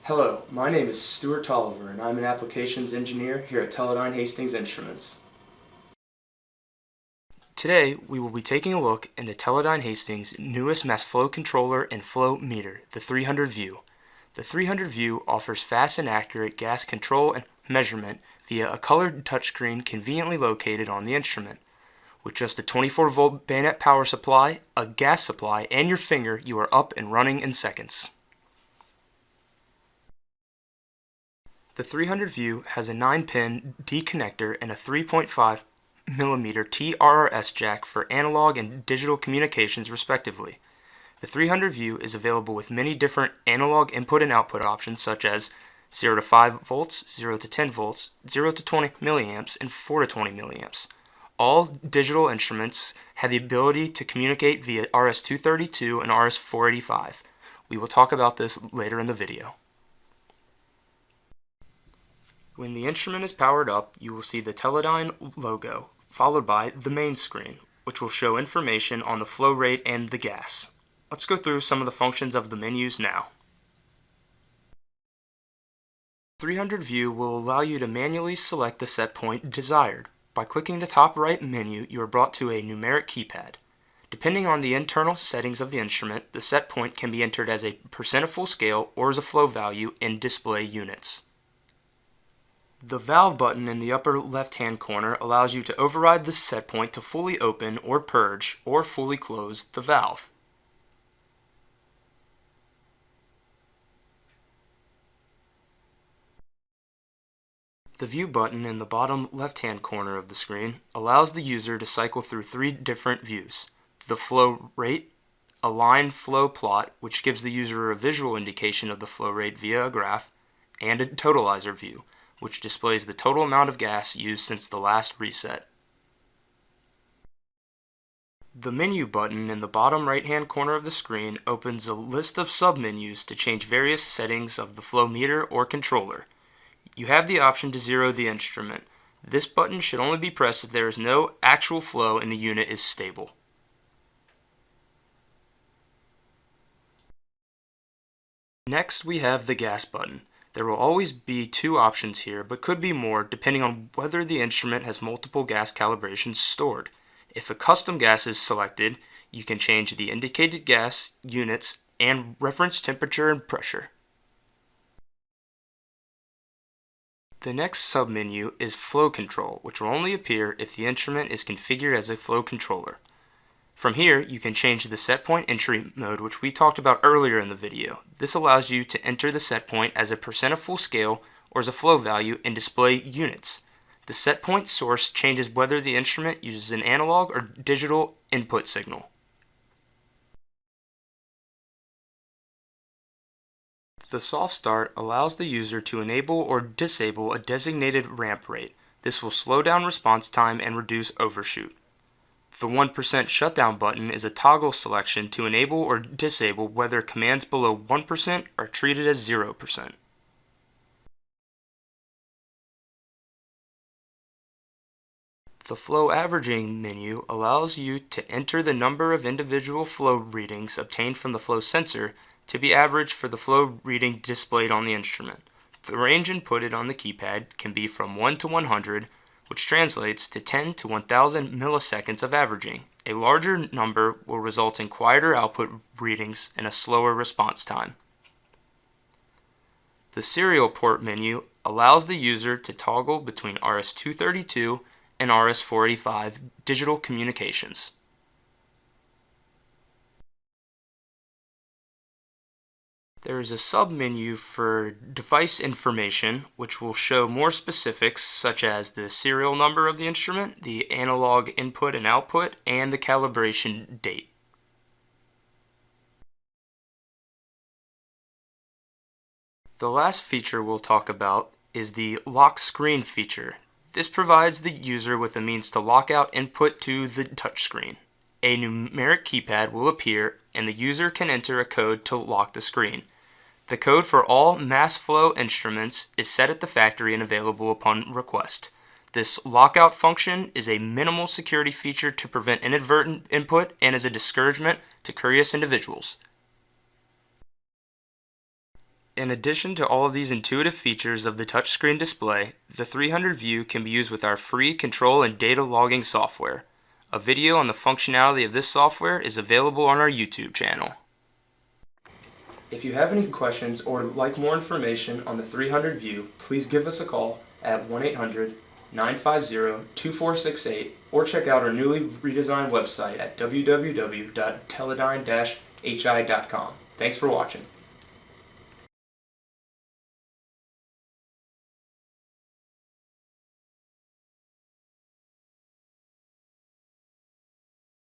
Hello, my name is Stuart Tolliver and I'm an applications engineer here at Teledyne Hastings Instruments. Today we will be taking a look into Teledyne Hastings' newest mass flow controller and flow meter, the 300 View. The 300 View offers fast and accurate gas control and measurement via a colored touchscreen conveniently located on the instrument. With just a 24-volt bayonet power supply, a gas supply, and your finger, you are up and running in seconds. The 300 View has a 9-pin D connector and a 3.5mm TRRS jack for analog and digital communications respectively. The 300 View is available with many different analog input and output options such as 0 to 5 volts, 0 to 10 volts, 0 to 20 milliamps, and 4 to 20 milliamps. All digital instruments have the ability to communicate via RS-232 and RS-485. We will talk about this later in the video. When the instrument is powered up, you will see the Teledyne logo, followed by the main screen, which will show information on the flow rate and the gas. Let's go through some of the functions of the menus now. 300 View will allow you to manually select the set point desired. By clicking the top right menu, you are brought to a numeric keypad. Depending on the internal settings of the instrument, the set point can be entered as a percent of full scale or as a flow value in display units. The valve button in the upper left-hand corner allows you to override the set point to fully open or purge or fully close the valve. The view button in the bottom left-hand corner of the screen allows the user to cycle through 3 different views: the flow rate, a line flow plot, which gives the user a visual indication of the flow rate via a graph, and a totalizer view, which displays the total amount of gas used since the last reset. The menu button in the bottom right-hand corner of the screen opens a list of submenus to change various settings of the flow meter or controller. You have the option to zero the instrument. This button should only be pressed if there is no actual flow and the unit is stable. Next, we have the gas button. There will always be 2 options here, but could be more depending on whether the instrument has multiple gas calibrations stored. If a custom gas is selected, you can change the indicated gas, units, and reference temperature and pressure. The next submenu is Flow Control, which will only appear if the instrument is configured as a flow controller. From here, you can change the set point entry mode, which we talked about earlier in the video. This allows you to enter the set point as a percent of full scale or as a flow value and display units. The set point source changes whether the instrument uses an analog or digital input signal. The soft start allows the user to enable or disable a designated ramp rate. This will slow down response time and reduce overshoot. The 1% shutdown button is a toggle selection to enable or disable whether commands below 1% are treated as 0%. The flow averaging menu allows you to enter the number of individual flow readings obtained from the flow sensor to be averaged for the flow reading displayed on the instrument. The range inputted on the keypad can be from 1 to 100, which translates to 10 to 1000 milliseconds of averaging. A larger number will result in quieter output readings and a slower response time. The serial port menu allows the user to toggle between RS-232 and RS-485 digital communications. There is a submenu for device information, which will show more specifics such as the serial number of the instrument, the analog input and output, and the calibration date. The last feature we'll talk about is the lock screen feature. This provides the user with a means to lock out input to the touchscreen. A numeric keypad will appear and the user can enter a code to lock the screen. The code for all mass flow instruments is set at the factory and available upon request. This lockout function is a minimal security feature to prevent inadvertent input and is a discouragement to curious individuals. In addition to all of these intuitive features of the touchscreen display, the 300 view can be used with our free control and data logging software. A video on the functionality of this software is available on our YouTube channel. If you have any questions or would like more information on the 300 view, please give us a call at 1-800-950-2468 or check out our newly redesigned website at www.teledyne-hi.com. Thanks for watching.